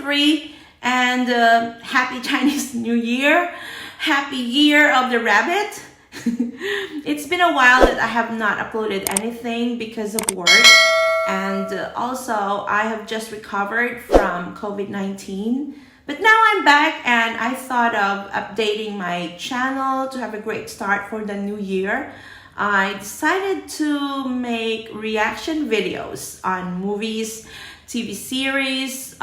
2023, and happy Chinese New Year. Happy Year of the Rabbit. It's been a while that I have not uploaded anything because of work, and also I have just recovered from COVID-19. But now I'm back and I thought of updating my channel to have a great start for the new year. I decided to make reaction videos on movies, TV series,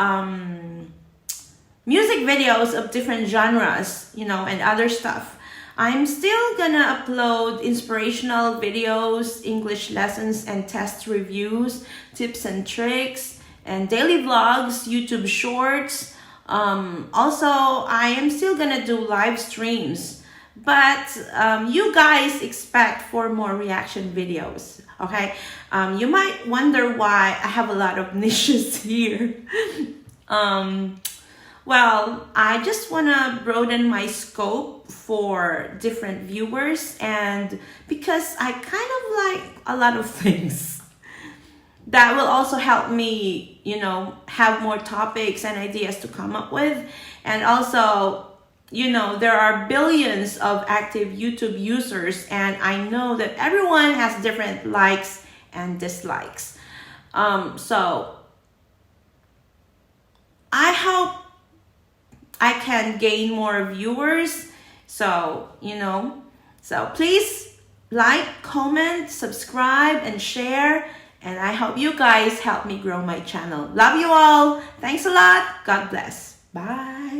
music videos of different genres, and other stuff. I'm still gonna upload inspirational videos, English lessons and test reviews, tips and tricks, and daily vlogs, YouTube shorts. Also, I am still gonna do live streams, but you guys expect for more reaction videos, okay? You might wonder why I have a lot of niches here. Well, I just want to broaden my scope for different viewers, and because I kind of like a lot of things that will also help me, have more topics and ideas to come up with. And also, there are billions of active YouTube users, and I know that everyone has different likes and dislikes. So I hope I can gain more viewers. So, so please like, comment, subscribe, and share. And I hope you guys help me grow my channel. Love you all. Thanks a lot. God bless. Bye.